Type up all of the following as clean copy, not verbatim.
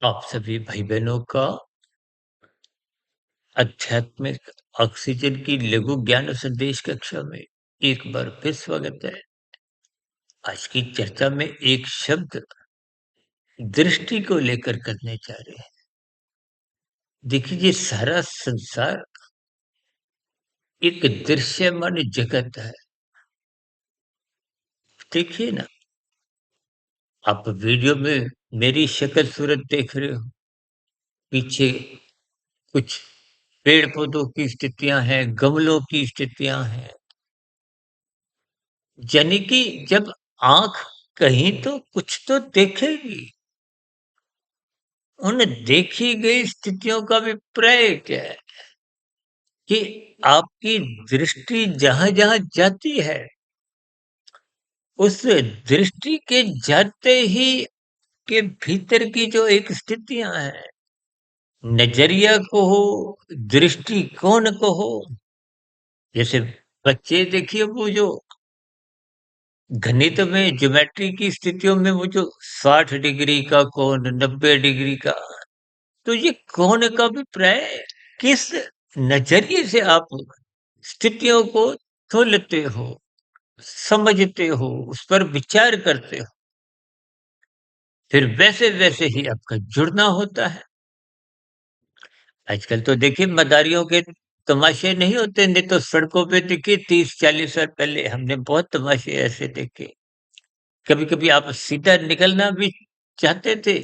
आप सभी भाई-बहनों का आध्यात्मिक ऑक्सीजन की लघु ज्ञान संदेश कक्षा में एक बार फिर स्वागत है। आज की चर्चा में एक शब्द दृष्टि को लेकर करने जा रहे हैं। देखिए, ये सारा संसार एक दृश्यमान जगत है। देखिए ना, आप वीडियो में मेरी शक्ल सूरत देख रहे हो, पीछे कुछ पेड़-पौधों की स्थितियाँ हैं, गमलों की स्थितियाँ हैं। यानी कि जब आँख कहीं तो कुछ तो देखेगी। उन देखी गई स्थितियों का अभिप्राय क्या है कि आपकी दृष्टि जहाँ-जहाँ जाती है, उस दृष्टि के जाते ही के भीतर की जो एक स्थितियाँ हैं, नज़रिया कहो, दृष्टिकोण कहो, जैसे बच्चे देखिए वो जो गणित में ज्योमेट्री की स्थितियों में वो जो 60 डिग्री का कोण, 90 डिग्री का, तो ये कोण का अभिप्राय किस नज़रिए से आप स्थितियों को तोलते हो, समझते हो, उस पर विचार करते हो, फिर वैसे-वैसे ही आपका जुड़ना होता है। आजकल तो देखिए मदारियों के तमाशे नहीं होते, नहीं तो सड़कों पे देखिए 30-40 साल पहले हमने बहुत तमाशे ऐसे देखे। कभी-कभी आप सीधा निकलना भी चाहते थे,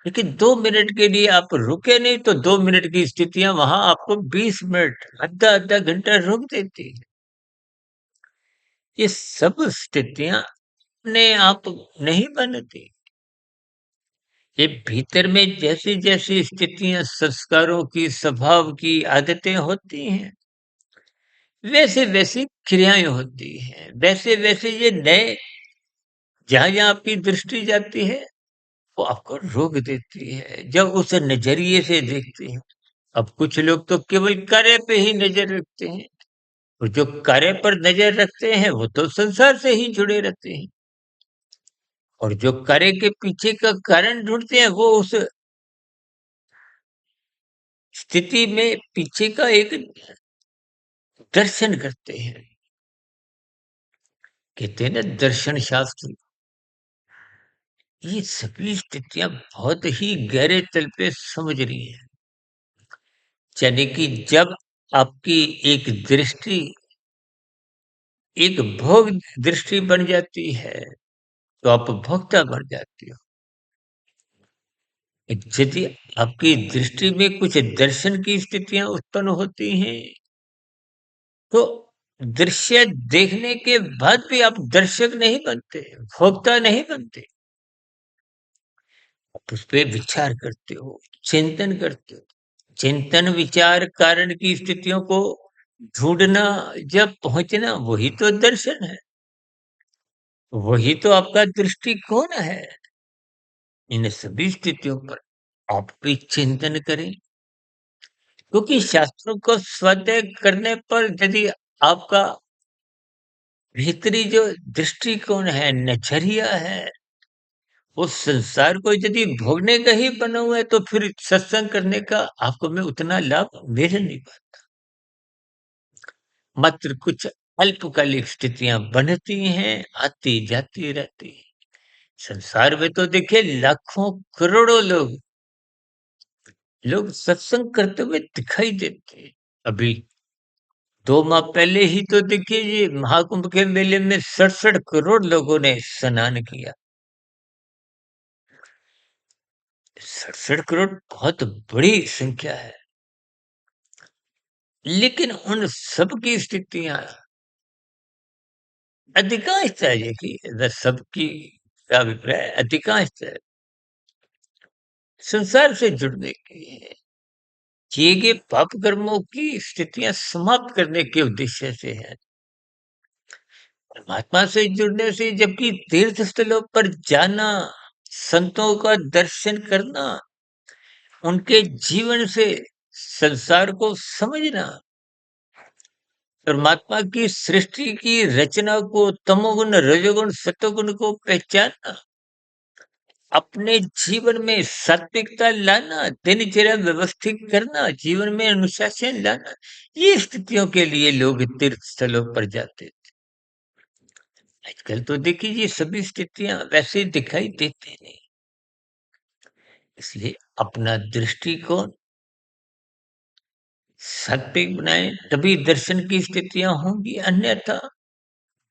लेकिन 2 मिनट के लिए आप रुके नहीं तो 2 मिनट की स्थितियाँ वहाँ आपको 20 मिनट, आधा-आधा घंटा रोक देती है। ये सब स्थितियाँ अपने आप नहीं बनती। ये भीतर में जैसी-जैसी स्थितियाँ संस्कारों की, स्वभाव की, आदतें होती हैं, वैसे-वैसी क्रियाएँ होती हैं। वैसे-वैसे ये नए जहाँ-जहाँ आपकी दृष्टि जाती है, वो आपको रोक देती है, जब उस नज़रिए से देखते हैं। अब कुछ लोग तो केवल कार्य पे ही नज़र रखते हैं, और जो कार्य पर नज़र रखते हैं, वो तो संसार से ही जुड़े रहते हैं। और जो कार्य के पीछे का कारण ढूँढते हैं, वो उस स्थिति में पीछे का एक दर्शन करते हैं। कहते हैं ना दर्शन शास्त्र, ये सभी स्थितियाँ बहुत ही गहरे तल पे समझ रही हैं। यानी कि जब आपकी एक दृष्टि एक भोग दृष्टि बन जाती है, तो आप भोक्ता बन जाते हो। यदि आपकी दृष्टि में कुछ दर्शन की स्थितियाँ उत्पन्न होती हैं, तो दृश्य देखने के बाद भी आप दर्शक नहीं बनते, भोक्ता नहीं बनते। आप उस पे विचार करते हो, चिंतन करते हो। चिंतन, विचार, कारण की स्थितियों को ढूँढना, जब पहुँचना, वही तो दर्शन है। वही तो आपका दृष्टिकोण है। इन सभी स्थितियों पर आप भी चिंतन करें, क्योंकि शास्त्रों को स्वाध्याय करने पर यदि आपका भीतरी जो दृष्टिकोण है, नज़रिया है, उस संसार को यदि भोगने का ही बना हुआ है, तो फिर सत्संग करने का आपको में उतना लाभ मिल नहीं पाता। मात्र कुछ अल्पकालिक स्थितियाँ बनती हैं, आती-जाती रहती हैं। संसार में तो देखिए लाखों, करोड़ों लोग सत्संग करते हुए दिखाई देते हैं। अभी 2 माह पहले ही तो देखिए ये महाकुंभ के मेले में 67 करोड़ लोगों ने स्नान किया। 67 करोड़ बहुत बड़ी संख्या है। लेकिन उन सब की स्थितियाँ अधिकांशतः देखिए, अगर सबकी का अभिप्राय अधिकांशतः संसार से जुड़ने की है। किए गए पाप कर्मों की स्थितियाँ समाप्त करने के उद्देश्य से है। परमात्मा से जुड़ने से, जबकि तीर्थ स्थलों पर जाना, संतों का दर्शन करना, उनके जीवन से संसार को समझना, परमात्मा की सृष्टि की रचना को, तमोगुण, रजोगुण, सतोगुण को पहचानना, अपने जीवन में सात्विकता लाना, दिनचर्या व्यवस्थित करना, जीवन में अनुशासन लाना, ये स्थितियों के लिए लोग तीर्थ स्थलों पर जाते थे। आजकल तो देखिए ये सभी स्थितियां वैसे दिखाई देती नहीं। इसलिए अपना दृष्टिकोण सात्विक बनाए, तभी दर्शन की स्थितियां होंगी, अन्यथा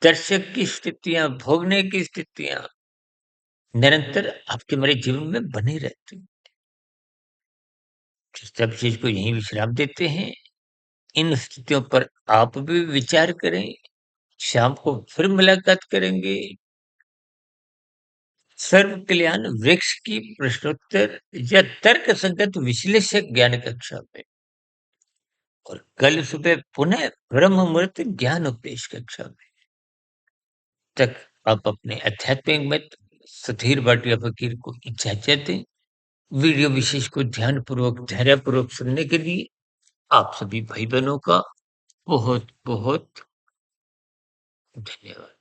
दर्शक की स्थितियां, भोगने की स्थितियां निरंतर आपके मेरे जीवन में बनी रहती। सब चीज को यहीं विश्राम देते हैं। इन स्थितियों पर आप भी विचार करें। शाम को फिर मुलाकात करेंगे। सर्व कल्याण वृक्ष की प्रश्नोत्तर या तर्क संगत विश्लेषक ज्ञान कक्षा में, और कल सुबह पुनः ब्रह्म मुहूर्त ज्ञान उपदेश कक्षा में। तक आप अपने आध्यात्मिक मत सुधीर भाटिया फकीर को इजाजत दें। वीडियो विशेष को ध्यानपूर्वक धैर्यपूर्वक सुनने के लिए आप सभी भाई बहनों का बहुत बहुत धन्यवाद।